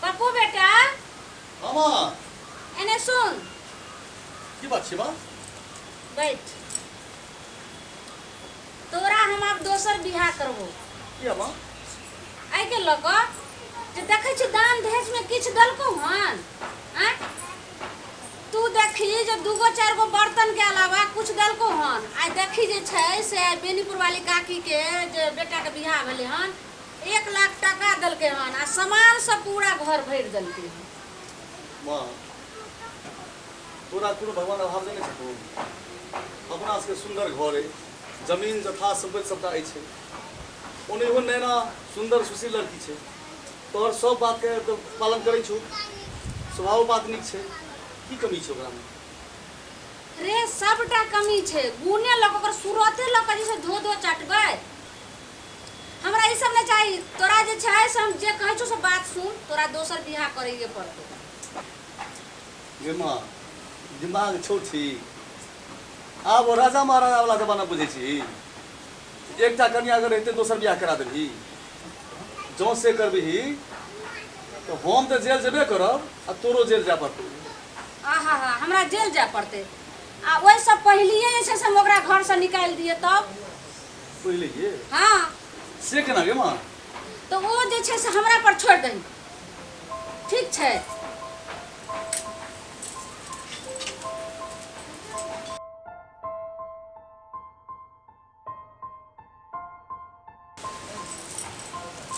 पप्पू बेटा हाँ माँ एने सुन की बात छै माँ बैठ तोरा हम आब दोसर बियाह करबो किया माँ आई के लऽ कऽ जे देखै छी दान दहेज में किछ दलको हन हैं तू देखी जे दूगो चार गो बर्तन के अलावा कुछ दलको हन आई देखी जे छै से बेनीपुर वाली काकी के जे बेटा के बियाह भेले हन 1 लाख टका दलके हन आ सामान सब पूरा घर भर दलके हन माँ तोरा कोनो भगवान अभाव नहीं छथुन अपना सबके सुंदर घर है जमीन जथा संपत्ति सबटा अछि ओनेहो नैना सुंदर सुशील लड़की छै तोहर सब बात के तो पालन करै छौ स्वभाव बात नीक छै की कमी छै ओकरा में रे सबटा कमी छै गुने लग ओकर सूरते लग जैसे धो धो चाटबै हमरा ई सब नहीं चाहिए तोरा जे छै से हम जे कहै छौ से बात सुन तोरा दोसर बियाह करैके पड़तौ गे माँ दिमाग छौ ठीक आब ओ राजा महाराजा वाला जमाना बुझै छी एकटा कन्या अगर रहते दोसर बियाह करा देबही जौ से करबही तो हम तो जेल जेबे करब आ तोरो जेल जाय पड़तौ आहा हा हमरा जेल जाय पड़ते आ ओइ सब पहिलिए जे छै से हम ओकरा घर से निकाल दिए तब पहिले ये हाँ से केना गे माँ तो वो जे छै से हमरा पर छोड़ दही ठीक छै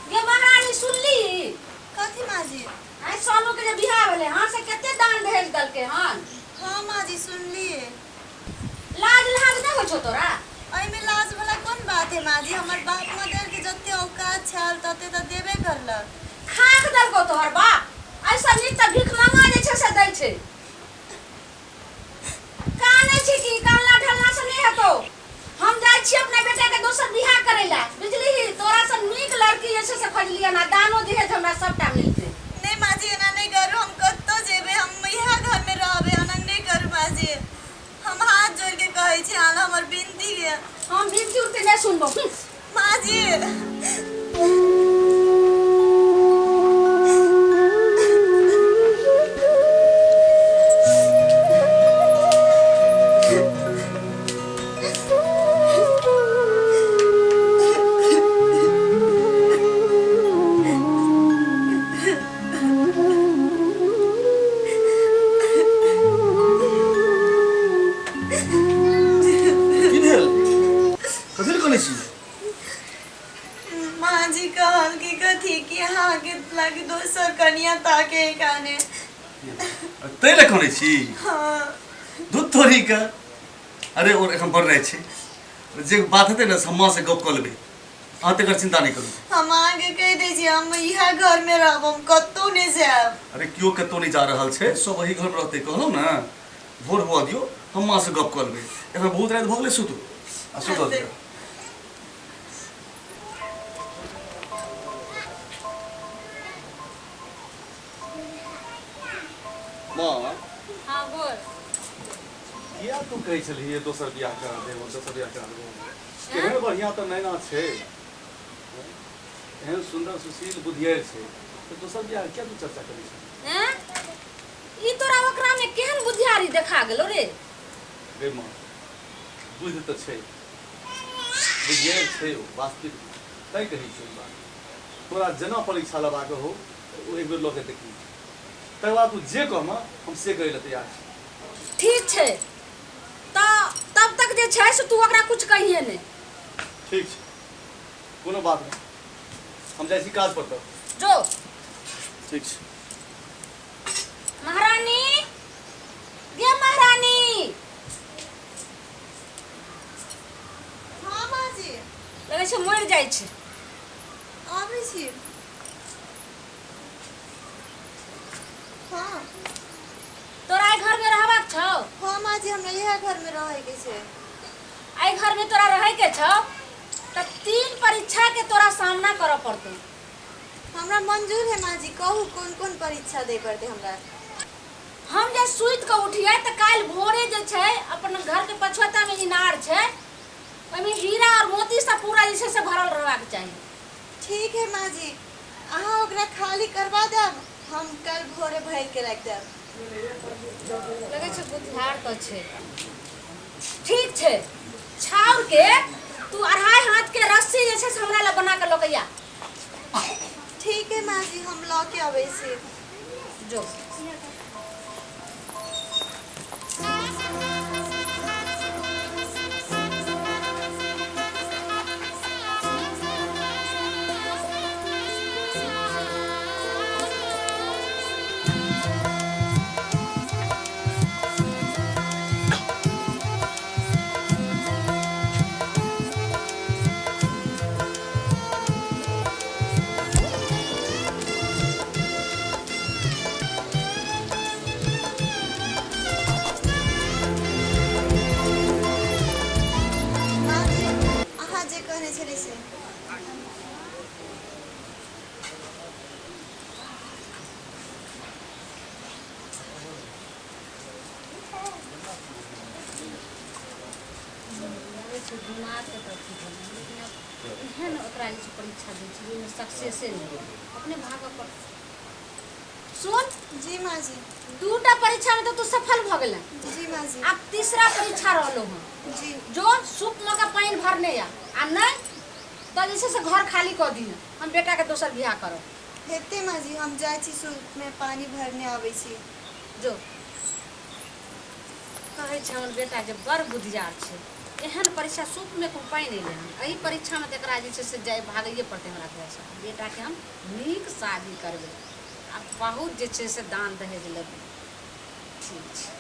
गे महारानी सुनली कथी माजी आई सोनू के जे बियाह भेले हां से कते दान दहेज दलके हन हाँ माजी सुनलिए लाज लाज नहीं हो छो तोरा एहिमे लाज वाला कोन बात है माजी हमर बाप मदर के जते औकात छल तते त देबे करलक खाक दलको तोहर बाप ऐसा नीक त भीख मांगा जे छै से दै छै कानै छी कि कानला ढलला से नहीं हेतौ हम जाय छी अपना बेटा के दोसर बियाह करै ला बुझली तोरा से नीक लड़की जे छै से खोजलिए ना दानो दहेज हमरा सबटा मिलते नहीं माजी एना नहीं करू हम कत्तो जेबे हम इहा घर में रहबे एना नहीं करू माजी हम हाथ जोड़ के कहै छी आल हमर बिनती के हम बिनती उठते नहीं सुनबो माजी की भेल कथी लए कनै छी माजी कहल कि कथी कि हाँ के लगे दोसर कन्या ताके काने तै लए कनै छी हाँ दूध तोरी का अरे और एखन बढ़ रहे छै जे बात हेतै ने सम्मा से गप कऽ लेबै अहाँ तेकर चिंता नहीं करू हम आगे कह दै छी हम इहा घर में रहब हम कत्तो नहीं जायब अरे क्यों कतौ नहीं जा रहल छै सब वही घर में रहतै कहलौ ना भोर हुआ दियो हम माँ से गप कर लेबै एखन बहुत रात भऽ गेलै सुतू आ सुतल दियो माँ हां बोल किया तू कहै छलही दोसर बियाह करा देबो दोसर बियाह करा देबो केहन बढ़िया तो नैना छै एहन सुंदर सुशील बुधियार छै तो दोसर बियाह क्या तू चर्चा करै छै हैं ई तोरा ओकरा में केहन बुद्धियारी देखा गेलो रे गे माँ बुझ तो छै बुधियार छै ओ वास्तविक तै कहै छै बात तोरा जेना परीक्षा लेबाक हो ओ एक बेर लऽ के देखी तकर बाद तू जे कहमा हम से करै लए तैयार छी ठीक छै त तब तक जे छै से तू ओकरा कुछ कहिए नहीं ठीक छै कोनो बात नहीं हम जाइ छी काज पर तब जो ठीक छै महारानी गे महारानी हाँ माजी लगे छै मर जाइ छै आबै छी हाँ तोरा आई घर में रहबाक छौ हाँ माजी हमरा इहा घर में रहे के छै आई घर में तोरा रहे के छौ त 3 परीक्षा के तोरा सामना करऽ पड़तौ हमरा मंजूर है माजी कहू कौन कौन परीक्षा दे पड़ते हमरा हम जे सुइत के उठिए त काल भोरे जे छै अपन घर के पछुआता में इनार छै ओमे हीरा और मोती से पूरा जैसे से भरल रहबाक चाहिए ठीक है माँ जी अहाँ ओकरा खाली करवा देब हम कल भोरे भर के रख देब। लगे छै बुद्धियार तो छै। ठीक छै, छाउर के तू 2.5 हाथ के रस्सी जे छै से हमरा ला बना के लकैया। ठीक है माँ जी, हम ला के अबै छी। जो माँ जी, अहाँ जे कहने छली से लगे छै दिमाग के प्रति बना, लेकिन अब एहन ओकरा जे छै परीक्षा दै छै ओहिमे सक्सेसे नहि भेल। अपने भागऽ पर सुन, जी माँ जी। 2टा परीक्षा में तो तू सफल भ गेल। जी माँ जी। अब तीसरा परीक्षा रहलो हन। जी जो सूप में का पानी भरने या आ नहीं तो जैसे से घर खाली कर दी, हम बेटा के दोसर बियाह करब। हेते माँ जी, हम जाइ छी सूप में पानी भरने आबै छी। जो कहे छै हमर बेटा जे बड़ बुद्धियार छै, एहन परीक्षा सूप में कोई पाई नहीं ले। एही परीक्षा में तकरा जे छै से जाय भागैए पड़ते हमरा घर से। बेटा के हम नीक शादी करबै आ बहुत जे छै से दान दहेज लेबै। ठीक छै।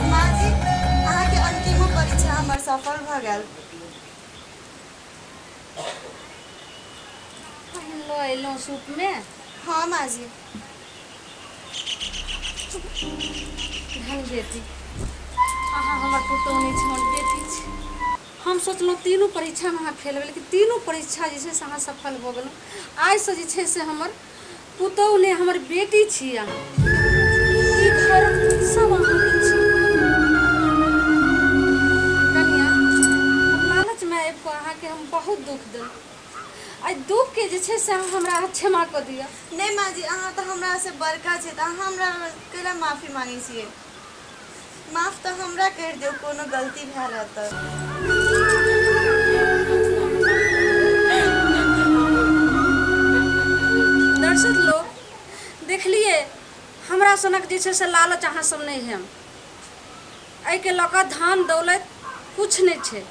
माँ जी, अहाँ के अंतिमो परीक्षा हमर सफल भ गेल। पहिन लो अयलहुँ सूप में। हाँ माँ जी। धन बेटी, अहाँ हमर पुतौह नहि छै, हमर बेटी छै। हम सोचलहुँ तीनों परीक्षा में अहाँ फेल भेल, लेकिन तीनों परीक्षा जे छै से अहाँ सफल भऽ गेलहुँ। आइसँ जे छै से हमर पुतौह नहि, हमर बेटी छी अहाँ। ई घर सब अहाँके छी। कनिया, लालच में आबि कऽ अहाँके हम बहुत दुख देलहुँ। एहि दुख के जे छै से अहाँ हमरा क्षमा कऽ दिअ। नहीं माँ जी, अहाँ तो हमरा से बड़का छै, अहाँ हमरा कैला माफी मांगे छियै। माफ तो हमरा कर दियो, कोनो गलती भेल रहत तऽ। दर्शक लोग देखलिए, हमरा सनक जे छै से लालच अहाँ सब नहीं है। एहि के लऽ कऽ धन दौलत कुछ नहीं छै।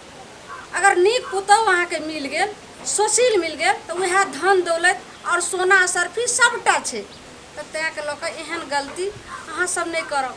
अगर नीक पुतौह अहाँके मिल गेल, सुशील मिल गेल, तो वह धन दौलत और सोना सर्फी सबटा छै। तऽ तैं के लऽ कऽ एहन गलती अहाँ सब नहीं करब।